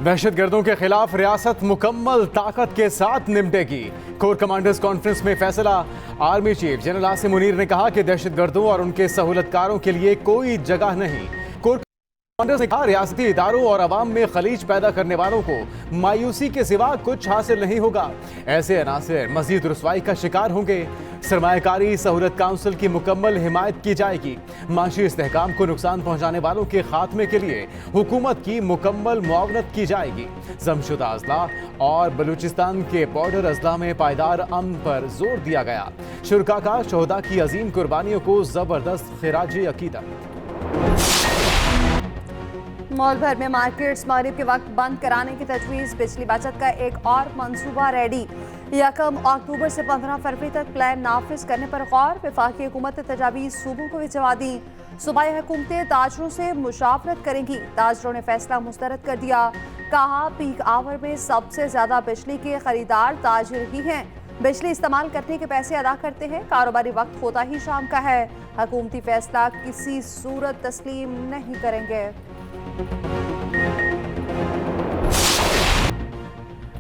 दहशतगर्दों के खिलाफ रियासत मुकम्मल ताकत के साथ निपटेगी। कोर कमांडर्स कॉन्फ्रेंस में फैसला। Army chief general Asim Munir ने कहा कि दहशतगर्दों और उनके सहूलतकारों के लिए कोई जगह नहीं। कोर कमांडर्स ने कहा रियासती इदारों और अवाम में खलीज पैदा करने वालों को मायूसी के सिवा कुछ हासिल नहीं होगा। ऐसे अनासर मजीद रुसवाई का शिकार होंगे। सरमायाकारी सहूलत काउंसिल की मुकम्मल हिमायत की जाएगी। माशी इस्तेहकाम को नुकसान पहुंचाने वालों के खात्मे के लिए हुकूमत की मुकम्मल मुआवनत की जाएगी। जमशुदा अजला और बलूचिस्तान के बॉर्डर अजला में पायदार अमन पर जोर दिया गया। शुरका का शोहदा की अजीम कुर्बानियों को जबरदस्त खिराजी अकीदत। मॉल भर में मार्केट्स मगरिब के वक्त बंद कराने की तजवीज़। बिजली बचत का एक और मंसूबा रेडी। 1 अक्टूबर से 15 फरवरी तक प्लान नाफिज करने पर गौर। वफाकी हुकूमत ने तजावीज़ सूबों को भिजवा दी। सूबाई हुकूमतें ताजरों से मुशावरत करेंगी। ताजरों ने फैसला मुस्तरद कर दिया। कहा पीक आवर में सबसे ज्यादा बिजली के खरीदार ताजिर ही हैं। बिजली इस्तेमाल करने के पैसे अदा करते हैं। कारोबारी वक्त होता ही शाम का है। हुकूमती फैसला किसी सूरत तस्लीम नहीं करेंगे।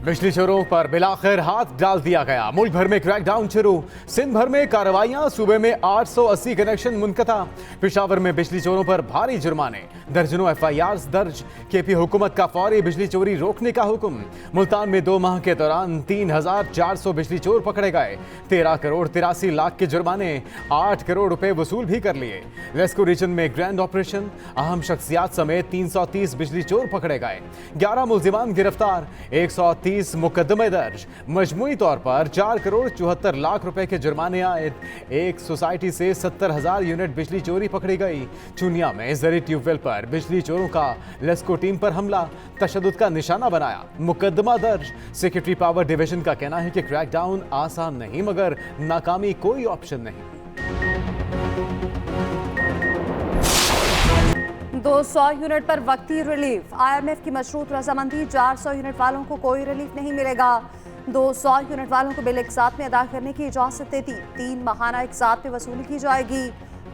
बिजली चोरों पर बिलाखिर हाथ डाल दिया गया। मुल्क भर में क्रैकडाउन शुरू। सिंध भर में कार्रवाइयां। सूबे में 880 कनेक्शन मुनक़ता। पेशावर में बिजली चोरों पर भारी जुर्माने। दर्जनों FIRs दर्ज। KP हुकूमत का फौरी बिजली चोरी रोकने का हुक्म। मुल्तान में 2 माह के दौरान 3400 बिजली चोर पकड़े गए। 13 करोड़ 83 लाख के जुर्माने। 8 करोड़ रुपए वसूल भी कर लिए। लेस्को रीजन में ग्रैंड ऑपरेशन। अहम शख्सियात समेत 330 बिजली चोर पकड़े गए। 11 मुल्जिमान गिरफ्तार। 130 मुकदमे दर्ज। मजमूई तौर पर 4 करोड़ 74 लाख रुपए के जुर्माने आयद। एक सोसाइटी से 70,000 यूनिट बिजली चोरी पकड़ी गई। चुनिया में जरी ट्यूबवेल पर बिजली चोरों का लेस्को टीम पर हमला। तशद्दुद का निशाना बनाया। मुकदमा दर्ज। सेक्रेटरी पावर डिवीजन का कहना है कि क्रैकडाउन आसान नहीं मगर नाकामी कोई ऑप्शन नहीं। 200 यूनिट पर वक्ती रिलीफ। IMF की मशरूत रजामंदी। 400 यूनिट वालों को कोई रिलीफ नहीं मिलेगा। 200 यूनिट वालों को बिल एक साथ में अदा करने की इजाजत देती। 3 माहाना एक साथ में वसूली की जाएगी।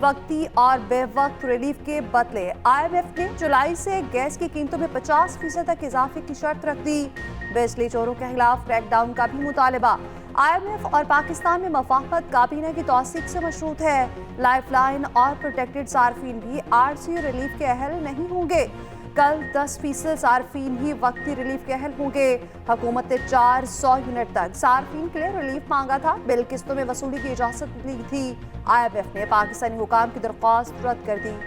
वक्ती और बेवक्त रिलीफ के बदले IMF ने जुलाई से गैस की कीमतों में 50% तक इजाफे की शर्त रख दी। बिजली चोरों के खिलाफ क्रैकडाउन का भी मुतालबा। IMF और पाकिस्तान में मफाहमत काबीना की तौसीक से मशरूत है। लाइफलाइन और प्रोटेक्टेड सार्फिन भी RC रिलीफ के अहल नहीं होंगे। कल 10% सार्फिन ही वक्ती रिलीफ के अहल होंगे। हुकूमत ने 400 यूनिट तक सार्फिन के लिए रिलीफ मांगा था। बिल किस्तों में वसूली की इजाजत दी थी। IMF ने पाकिस्तानी हुकाम की दरख्वास्त रद्द कर दी।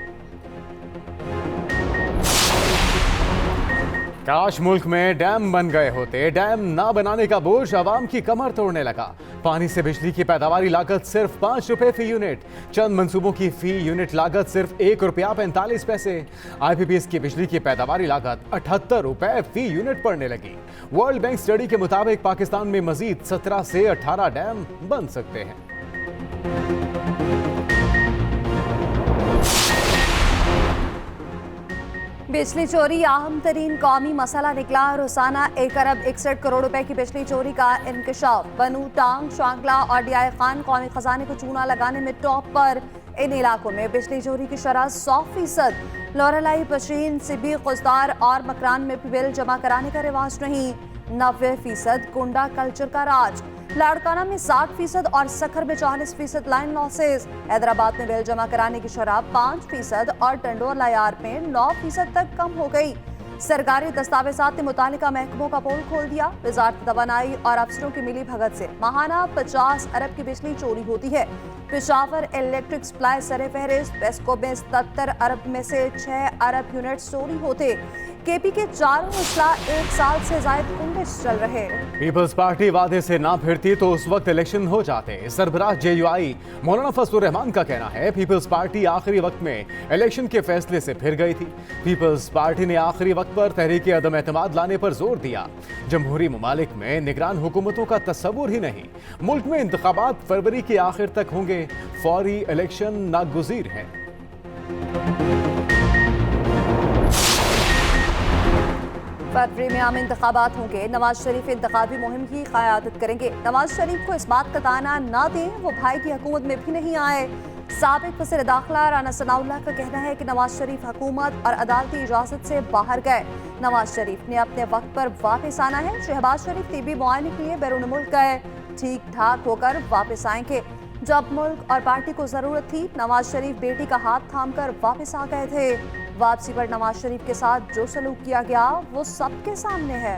काश मुल्क में डैम बन गए होते। डैम ना बनाने का बोझ आवाम की कमर तोड़ने लगा। पानी से बिजली की पैदावारी लागत सिर्फ 5 रुपए फी यूनिट। चंद मंसूबों की फी यूनिट लागत सिर्फ 1 रुपया 45 पैसे। IPPs की बिजली की पैदावारी लागत 78 रुपए फी यूनिट पड़ने लगी। वर्ल्ड बैंक स्टडी के मुताबिक पाकिस्तान में मजीद 17 से 18 डैम बन सकते हैं। बिजली चोरी अहम तरीन कौमी मसला निकला। रोजाना 1 अरब 61 करोड़ रुपए की बिजली चोरी का इंकशाफ। बनू, टांग, शांगला और DI खान कौमी खजाने को चूना लगाने में टॉप पर। इन इलाकों में बिजली चोरी की शरह 100%। लोरलाई, पशीन, सिबी, खुजदार और मकरान में भी बिल जमा कराने का रिवाज नहीं। 90% गुंडा कल्चर का राज। लाड़काना में 60% और सखर में 40% लाइन लॉसेस। हैदराबाद में बिल जमा कराने की शरह 5% और टंडोर लायार में 9% तक कम हो गई। सरकारी दस्तावेजात ने मुतालिका महकमों का पोल खोल दिया। वजारत तवानाई और अफसरों की मिली भगत से माहाना 50 अरब की बिजली चोरी होती है। पेशावर इलेक्ट्रिक सप्लाई सरे फहरिस्त। पेस्को में 77 अरब में से 6 अरब यूनिट चोरी होते। KP के चारों अजला 1 साल से ज्यादा कुंडिश चल रहे। पीपल्स पार्टी वादे से ना फिरती तो उस वक्त इलेक्शन हो जाते। सरबराह JUI मौलाना फजलुर रहमान का कहना है पीपल्स पार्टी आखिरी वक्त में इलेक्शन के फैसले से फिर गई थी। पीपल्स पार्टी ने आखिरी वक्त पर तहरीक अदम एतमाद लाने पर जोर दिया। जमहूरी ममालिक में निगरान हुकूमतों का तस्वुर ही नहीं। मुल्क में इंतखाबात फरवरी के आखिर तक होंगे। फौरी इलेक्शन नागुज़ीर है। फरवरी में आम इंतखाबात होंगे। नवाज शरीफ इंतखाबी मुहिम की क़यादत करेंगे। नवाज शरीफ को इस बात का ताना ना दें वो भाई की हुकूमत में भी नहीं आए। साबिक वज़ीर दाखिला राना सनाउल्लाह का कहना है कि नवाज शरीफ हुकूमत और अदालती इजाजत से बाहर गए। नवाज शरीफ ने अपने वक्त पर वापस आना है। शहबाज शरीफ तिब्बी मुआयने के लिए बैरून मुल्क गए, ठीक ठाक होकर वापस आएंगे। जब मुल्क और पार्टी को जरूरत थी, नवाज शरीफ बेटी का हाथ थामकर वापस आ गए थे। वापसी पर नवाज शरीफ के साथ जो सलूक किया गया वो सबके सामने है।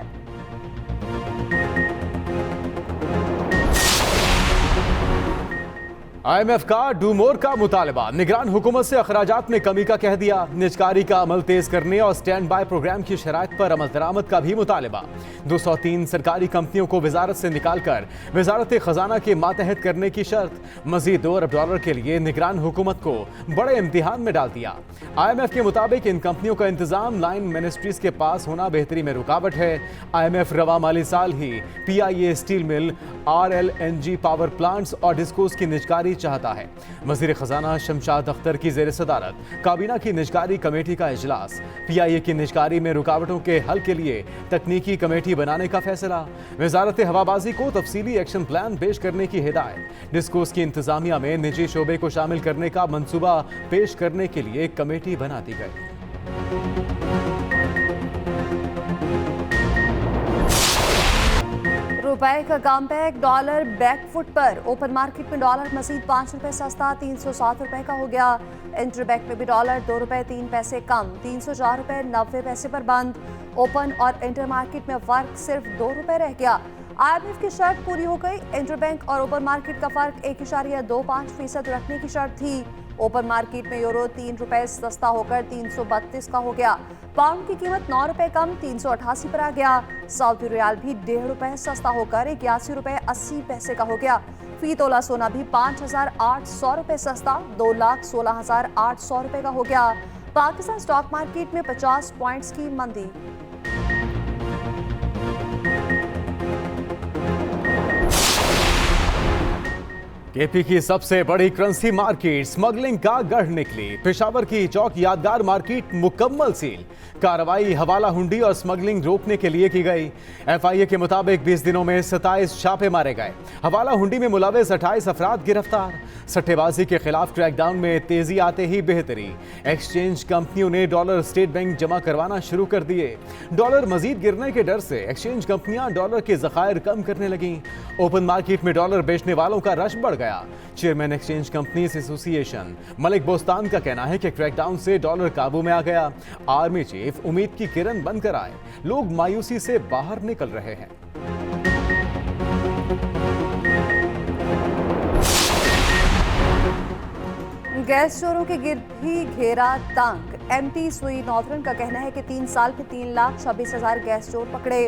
IMF का डू मोर का मुतालबा, निगरान हुकूमत से अखराजात में कमी का कह दिया। निजकारी का अमल तेज करने और स्टैंड बाय प्रोग्राम की शराइत पर अमल दरामद का भी मुतालबा। 203 सरकारी कंपनियों को वजारत से निकालकर वजारत खजाना के मातहत करने की शर्त। मजीद $2 अरब के लिए निगरान हुकूमत को बड़े इम्तिहान में डाल दिया। IMF के मुताबिक इन कंपनियों का इंतजाम लाइन मिनिस्ट्रीज के पास होना बेहतरी में रुकावट है। IMF रवा माली साल ही PIA steel mill, RLNG power plants और डिस्कोस की निजकारी चाहता है। वजीर खजाना शमशाद अख्तर की जेर सदारत काबीना की निजकारी कमेटी का इजलास। PIA की निजकारी में रुकावटों के हल के लिए तकनीकी कमेटी बनाने का फैसला। वजारत हवाबाजी को तफसीली एक्शन प्लान पेश करने की हिदायत। डिस्कोस की इंतजामिया में निजी शोबे को शामिल करने का मंसूबा पेश करने के लिए कमेटी बना दी गई। रुपए का कम बैक, डॉलर बैकफुट पर। ओपन मार्केट में डॉलर मजीद ₹5 सस्ता, ₹307 का हो गया। इंटरबैंक में भी डॉलर ₹2.03 कम, ₹304.90 पर बंद। ओपन और इंटर मार्केट में फर्क सिर्फ ₹2 रह गया। IMF की शर्त पूरी हो गई। इंटरबैंक और ओपन मार्केट का फर्क 1.25% रखने की शर्त थी। ओपन मार्केट में यूरो ₹3 सस्ता होकर 332 का हो गया। पाउंड की कीमत ₹9 कम, 388 पर आ गया। सऊदी रियाल भी ₹1.5 सस्ता होकर ₹81.80 का हो गया। फी तोला सोना भी ₹5,800 सस्ता, ₹2,16,800 का हो गया। पाकिस्तान स्टॉक मार्केट में 50 पॉइंट्स की मंदी। केपी की सबसे बड़ी करेंसी मार्केट स्मगलिंग का गढ़ निकली। पेशावर की चौक यादगार मार्केट मुकम्मल सील। कार्रवाई हवाला हुंडी और स्मगलिंग रोकने के लिए की गई। FIA के मुताबिक 20 दिनों में 27 छापे मारे गए। हवाला हुंडी में मुलविस 28 अफराद गिरफ्तार। सट्टेबाजी के खिलाफ क्रैकडाउन में तेजी आते ही बेहतरी। एक्सचेंज कंपनियों ने डॉलर स्टेट बैंक जमा करवाना शुरू कर दिए। डॉलर मजीद गिरने के डर से एक्सचेंज कंपनियां डॉलर के जखायर कम करने लगीं। ओपन मार्केट में डॉलर बेचने वालों का रश बढ़ गया। Chairman exchange companies association Malik Bostan का कहना है कि क्रैकडाउन से डॉलर काबू में आ गया। आर्मी चीफ उम्मीद की किरण बनकर आए। लोग मायूसी से बाहर निकल रहे हैं। गैस चोरों के गिर्द भी घेरा तंग। MT सुई नॉर्थर्न का कहना है कि 3 साल में 3,26,000 गैस चोर पकड़े।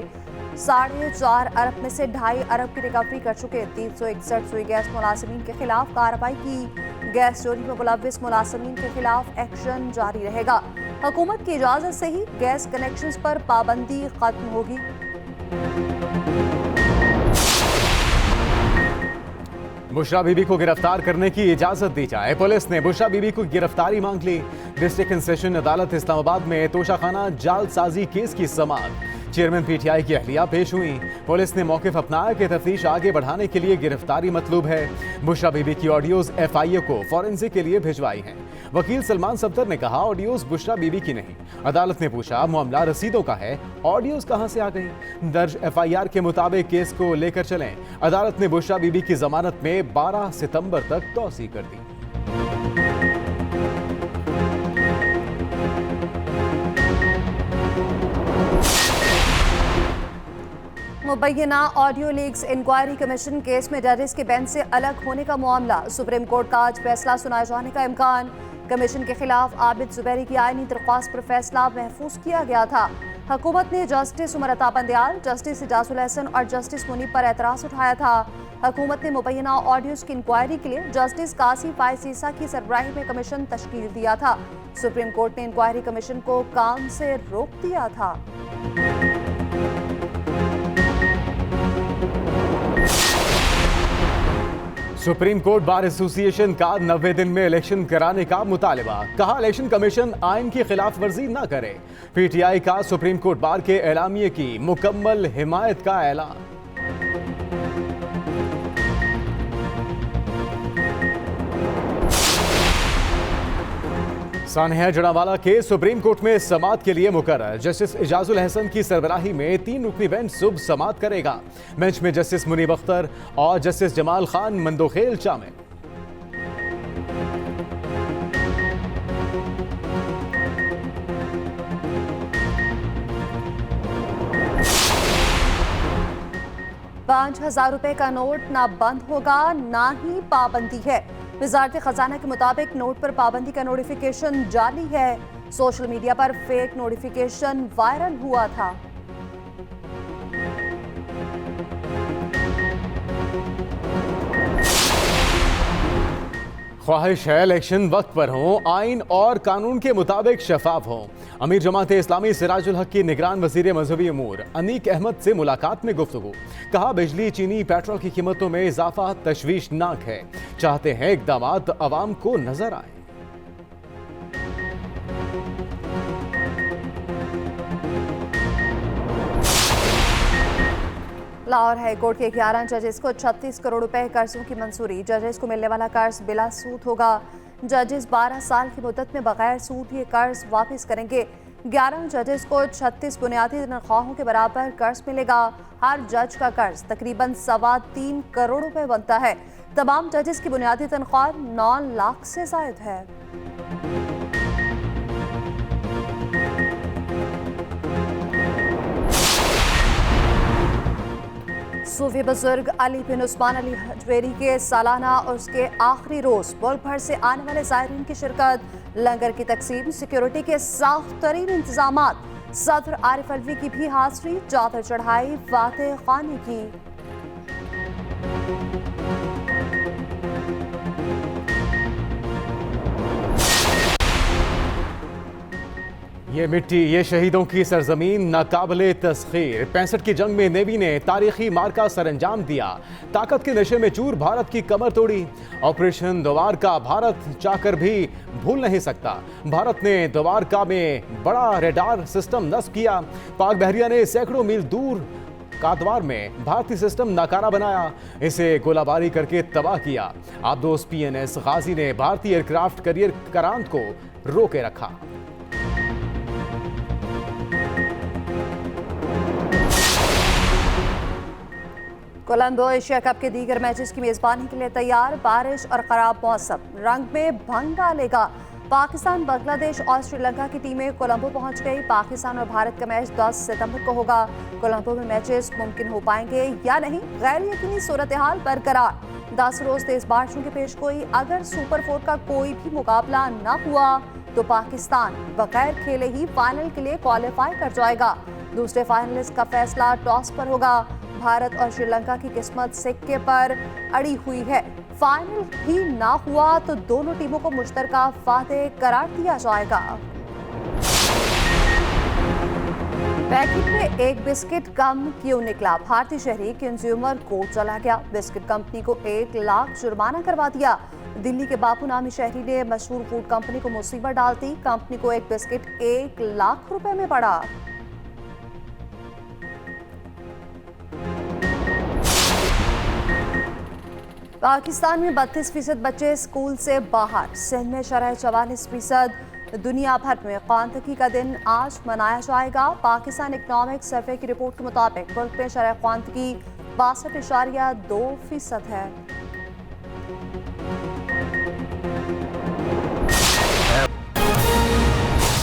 4.5 अरब में से 2.5 अरब की रिकवरी कर चुके। 361 सुई गैस मुलाजिमीन के खिलाफ कार्रवाई की। गैस चोरी में मुलविस मुलाजिमीन के खिलाफ एक्शन जारी रहेगा। हुकूमत की इजाजत से ही गैस कनेक्शंस पर पाबंदी खत्म होगी। बुशरा बीबी को गिरफ्तार करने की इजाजत दी जाए। पुलिस ने बुशरा बीबी को गिरफ्तारी मांग ली। डिस्ट्रिक्ट एंड सेशन अदालत इस्लामाबाद में तोशाखाना जालसाजी केस की समाअत। चेयरमैन PTI की अहलिया पेश हुई। पुलिस ने मौक़िफ़ अपनाया कि तफ्तीश आगे बढ़ाने के लिए गिरफ्तारी मतलूब है। बुशरा बीबी की ऑडियोज FIA को फॉरेंसिक के लिए भिजवाई हैं। वकील सलमान सफ्दर ने कहा ऑडियोज बुशरा बीबी की नहीं। अदालत ने पूछा मामला रसीदों का है, ऑडियोज कहां से आ गई। दर्ज FIR के मुताबिक केस को लेकर चलें। अदालत ने बुशरा बीबी की जमानत में 12 सितंबर तक तौसी कर दी। मुबैना audio leaks inquiry commission case में जजेस के बेंच से अलग होने का मामला। सुप्रीम कोर्ट का आज फैसला सुनाए जाने का इम्कान। कमीशन के खिलाफ आबिद जुबैरी की आईनी दरख्वास्त पर फैसला महफूज किया गया था। हुकूमत ने जस्टिस उमर अता बंदयाल, जस्टिस इजाजुल हसन और जस्टिस मुनीब पर एतराज उठाया था। हुकूमत ने मुबैना ऑडियोज की इंक्वायरी के लिए जस्टिस कासी फायसीसा की सरबराही में कमीशन तश्कील दिया था। सुप्रीम कोर्ट ने इंक्वायरी कमीशन को काम से रोक दिया था। सुप्रीम कोर्ट बार एसोसिएशन का 90 दिन में इलेक्शन कराने का मुतालबा। कहा इलेक्शन कमीशन आइन की खिलाफ वर्जी न करे। PTI का सुप्रीम कोर्ट बार के एलामिये की मुकम्मल हिमायत का ऐलान। सानिया जड़ावाला के सुप्रीम कोर्ट में समाअत के लिए मुकर्रर जस्टिस इजाजुल हसन की सरबराही में 3 रुकनी बेंच सुबह समाअत करेगा। बेंच में जस्टिस मुनीब अख्तर और जस्टिस जमाल खान मंदोखेल शामिल। ₹5,000 का नोट ना बंद होगा ना ही पाबंदी है। वजारत खजाना के मुताबिक नोट पर पाबंदी का नोटिफिकेशन जारी है। सोशल मीडिया पर फेक नोटिफिकेशन वायरल हुआ था। ख्वाहिश है इलेक्शन वक्त पर हों, आइन और कानून के मुताबिक शफाफ हों। अमीर जमाते इस्लामी सिराजुल हक की निगरान वजीर मजहबी अमूर अनीक अहमद से मुलाकात में गुफ्तगू। कहा बिजली, चीनी, पेट्रोल की कीमतों में इजाफा तशवीशनाक है। चाहते हैं इक़दामात अवाम को नजर आए। लाहौर हाईकोर्ट के 11 जजेस को 36 करोड़ रुपए कर्जों की मंजूरी। जजेस को मिलने वाला कर्ज बिला सूद होगा। जजेस 12 साल की मुद्दत में बगैर सूद ये कर्ज वापस करेंगे। 11 जजेस को 36 बुनियादी तनख्वाहों के बराबर कर्ज मिलेगा। हर जज का कर्ज तकरीबन 3.25 करोड़ रुपए बनता है। तमाम जजेस की बुनियादी तनख्वाह 9 लाख से जायद है। सूफी बुजुर्ग अली बिन उस्मान अली हजवेरी के सालाना और उसके आखिरी रोज मुल्क भर से आने वाले ज़ायरीन की शिरकत, लंगर की तकसीम, सिक्योरिटी के साफ तरीन इंतजामात। सदर आरिफ अलवी की भी हाजिरी, चादर चढ़ाई फातेह खानी की। ये मिट्टी, ये शहीदों की सरजमीन नाकाबिले तस्खीर। 65 की जंग में नेवी ने तारीखी मार्का सरंजाम दिया। ताकत के नशे में चूर भारत की कमर तोड़ी। ऑपरेशन द्वारका भारत चाहकर भी भूल नहीं सकता। भारत ने द्वारका में बड़ा रेडार सिस्टम नस्ब किया। पाक बहरिया ने सैकड़ों मील दूर कातवार में भारतीय सिस्टम नाकारा बनाया। इसे गोलाबारी करके तबाह किया। आबदोस PNS गाजी ने भारतीय एयरक्राफ्ट करियर करांत को रोके रखा। कोलंबो एशिया कप के दीगर मैचेस की मेजबानी के लिए तैयार। बारिश और खराब मौसम रंग में भंग डालेगा। पाकिस्तान, बांग्लादेश और श्रीलंका की टीमें कोलंबो पहुंच गई। पाकिस्तान और भारत का मैच 10 सितंबर को होगा। कोलंबो में मैचेस मुमकिन हो पाएंगे या नहीं, गैर यकीनी सूरत हाल बरकरार। 10 रोज तेज बारिशों की पेशगोई। अगर सुपर 4 का कोई भी मुकाबला न हुआ तो पाकिस्तान बगैर खेले ही फाइनल के लिए क्वालिफाई कर जाएगा। दूसरे फाइनलिस्ट का फैसला टॉस पर होगा। भारत और श्रीलंका की किस्मत सिक्के पर अड़ी हुई है। फाइनल ही ना हुआ तो दोनों टीमों को मुश्तरका फातेह करार दिया जाएगा। पैकेट में एक बिस्किट कम क्यों निकला? भारतीय शहरी कंज्यूमर कोर्ट चला गया। बिस्किट कंपनी को 1 लाख जुर्माना करवा दिया। दिल्ली के बापू नामी शहरी ने मशहूर फूड कंपनी को मुसीबत डाल दी। कंपनी को एक बिस्किट 1 लाख रुपए में पड़ा। पाकिस्तान में 32% बच्चे स्कूल से बाहर। सिंध में शरह 44%। दुनिया भर में ख्वानदगी का दिन आज मनाया जाएगा। पाकिस्तान इकनॉमिक सर्वे की रिपोर्ट के मुताबिक मुल्क में शरह ख्वानदगी 62.2% है।